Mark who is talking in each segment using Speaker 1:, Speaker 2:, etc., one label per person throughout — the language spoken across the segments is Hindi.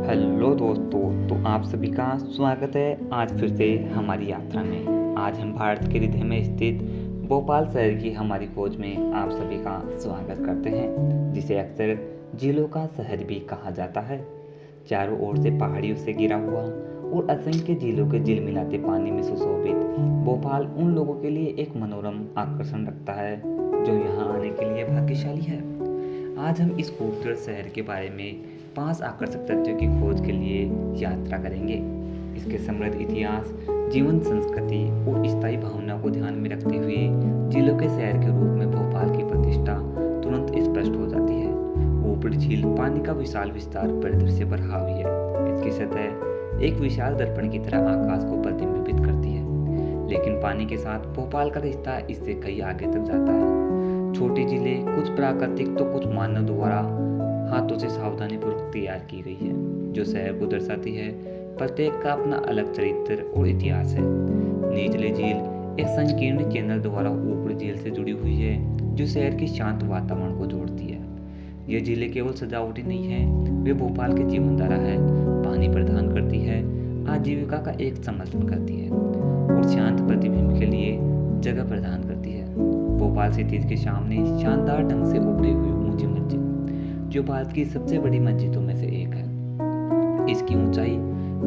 Speaker 1: हेलो दोस्तों, तो आप सभी का स्वागत है आज फिर से हमारी यात्रा में। आज हम भारत के हृदय में स्थित भोपाल शहर की हमारी खोज में आप सभी का स्वागत करते हैं, जिसे अक्सर झीलों का शहर भी कहा जाता है। चारों ओर से पहाड़ियों से घिरा हुआ और असंख्य झीलों के झिलमिलाते पानी में सुशोभित भोपाल उन लोगों के लिए एक मनोरम आकर्षण रखता है जो यहाँ आने के लिए भाग्यशाली है। आज हम इस खूबसूरत शहर के बारे में 5 आकर्षक तथ्यों की खोज के लिए यात्रा करेंगे। इसके समृद्ध इतिहास, जीवन संस्कृति और स्थायी भावना को ध्यान में रखते हुए झीलों के शहर के रूप में भोपाल की प्रतिष्ठा तुरंत स्पष्ट हो जाती है। ऊपरी झील पानी का विशाल विस्तार परिदृश्य पर हावी है। इसकी सतह एक विशाल दर्पण की तरह आकाश को प्रतिबिंबित करती है, लेकिन पानी के साथ भोपाल का रिश्ता इससे कई आगे तक जाता है। छोटी झीलें कुछ प्राकृतिक तो कुछ मानव द्वारा हाथों से सावधानीपूर्वक तैयार की गई है, जो शहर को दर्शाती है। प्रत्येक का अपना अलग चरित्र और इतिहास है। निचली झील एक संकीर्ण चैनल द्वारा ऊपरी झील से जुड़ी हुई है, जो शहर के शांत वातावरण को जोड़ती है। ये झीलें केवल सजावटी नहीं है, वे भोपाल की जीवनधारा है, पानी प्रदान करती है, आजीविका का एक समर्थन करती है और शांत प्रतिबिंब के लिए जगह प्रदान करती है। भोपाल सिटी के सामने शानदार ढंग से उभरी हुई ऊंची मस्जिद, जो भारत की सबसे बड़ी मस्जिदों में से एक है। इसकी ऊंचाई,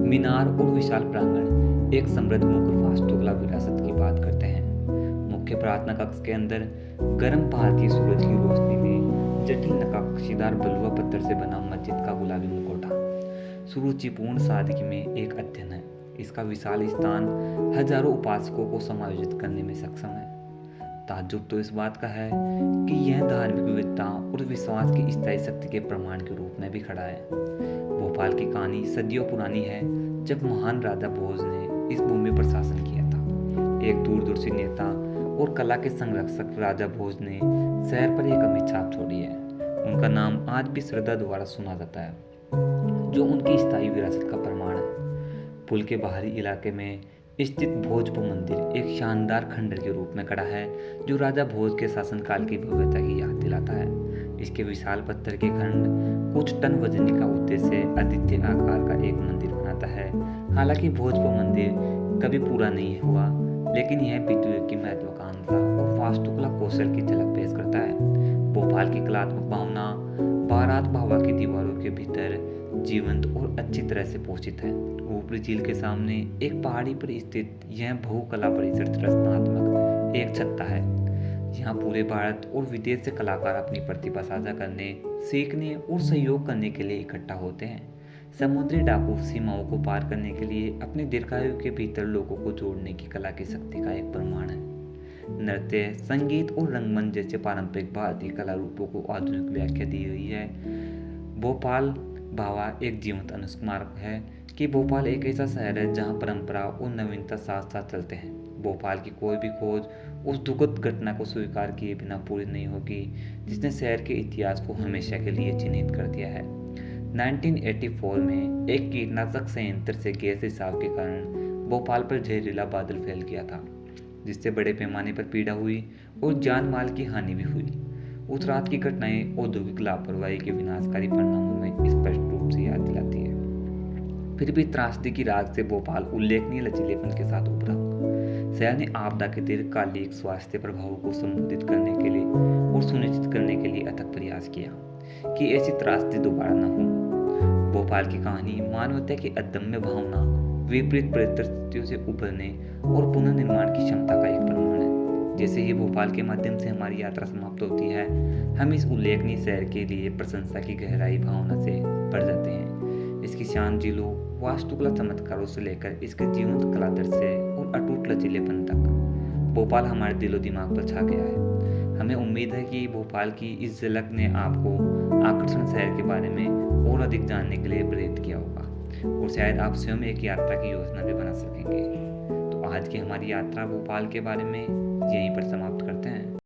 Speaker 1: मीनार और विशाल प्रांगण एक समृद्ध मुगल वास्तुकला विरासत की बात करते हैं। मुख्य प्रार्थना कक्ष के अंदर गर्म भारतीय सूरज की रोशनी में जटिल नक्काशीदार बलुआ पत्थर से बना मस्जिद का गुलाबी मुखौटा सुरुचिपूर्ण सादगी में एक अध्ययन है। इसका विशाल स्थान हजारों उपासकों को समायोजित करने में सक्षम है। ताज्जुब तो इस बात का है कि यह धार्मिक विविधता और विश्वास की स्थायी शक्ति के प्रमाण के रूप में भी खड़ा है। भोपाल की कहानी सदियों पुरानी है, जब महान राजा भोज ने इस भूमि पर शासन किया था। एक दूरदर्शी नेता और कला के संरक्षक राजा भोज ने शहर पर एक अमिट छाप छोड़ी है। उनका नाम आज भी श्रद्धा द्वारा सुना जाता है, जो उनकी स्थायी विरासत का प्रमाण है। पुल के बाहरी इलाके में स्थित भोजपुर मंदिर एक शानदार खंडर के रूप में खड़ा है, जो राजा भोज के शासनकाल की भव्यता की याद दिलाता है। इसके विशाल पत्थर के खंड कुछ टन वजनी का उद्देश्य अद्वितीय आकार का एक मंदिर बनाता है। हालांकि भोजपुर मंदिर कभी पूरा नहीं हुआ, लेकिन यह विद्युत की महत्वाकांक्षा और वास्तुकला कौशल की झलक पेश करता है। भोपाल की कलात्मक भावना बारात भावा की दीवारों के भीतर जीवंत और अच्छी तरह से पोषित है। ऊपरी झील के सामने एक पहाड़ी पर स्थित यह बहुकला परिसर रचनात्मक एक छत्ता है। यहाँ पूरे भारत और विदेश से कलाकार अपनी प्रतिभा साझा करने, सीखने और सहयोग करने के लिए इकट्ठा होते हैं। समुद्री डाकू सीमाओं को पार करने के लिए अपने दीर्घायु के भीतर लोगों को जोड़ने की कला की शक्ति का एक प्रमाण है। नृत्य, संगीत और रंगमंच जैसे पारंपरिक भारतीय कला रूपों को आधुनिक व्याख्या दी गई है। भोपाल भावा एक जीवंत अनुस्मारक है कि भोपाल एक ऐसा शहर है जहां परंपरा और नवीनता साथ साथ चलते हैं। भोपाल की कोई भी खोज उस दुखद घटना को स्वीकार किए बिना पूरी नहीं होगी, जिसने शहर के इतिहास को हमेशा के लिए चिन्हित कर दिया है। 1984 में एक कीटनाशक संयंत्र से गैस रिसाव के कारण भोपाल पर जहरीला बादल फैल गया था, जिससे बड़े पैमाने पर पीड़ा हुई और जान माल की हानि भी हुई। उस रात की घटनाएं औद्योगिक लापरवाही के विनाशकारी परिणामों में स्पष्ट रूप से याद दिलाती है। फिर भी त्रासदी की राग से भोपाल उल्लेखनीय लचीलेपन के साथ उभरा। शहर ने आपदा के दीर्घकालिक स्वास्थ्य प्रभावों को संबोधित करने के लिए और सुनिश्चित करने के लिए अथक प्रयास किया कि ऐसी त्रासदी दोबारा न हो। भोपाल की कहानी मानवता की अदम्य भावना, विपरीत परिस्थितियों से उभरने और पुनर्निर्माण की क्षमता का एक प्रमाण है। जैसे ही भोपाल के माध्यम से हमारी यात्रा समाप्त होती है, हम इस उल्लेखनीय शहर के लिए प्रशंसा की गहराई भावना से भर जाते हैं। इसकी शांत झीलों, वास्तुकला चमत्कारों से लेकर इसके जीवंत कला दृश्य और अटूट लचीलेपन तक, भोपाल हमारे दिलो दिमाग पर छा गया है। हमें उम्मीद है कि भोपाल की इस झलक ने आपको आकर्षण शहर के बारे में और अधिक जानने के लिए प्रेरित किया होगा और शायद आप स्वयं एक यात्रा की योजना भी बना सकेंगे। तो आज की हमारी यात्रा भोपाल के बारे में यहीं पर समाप्त करते हैं।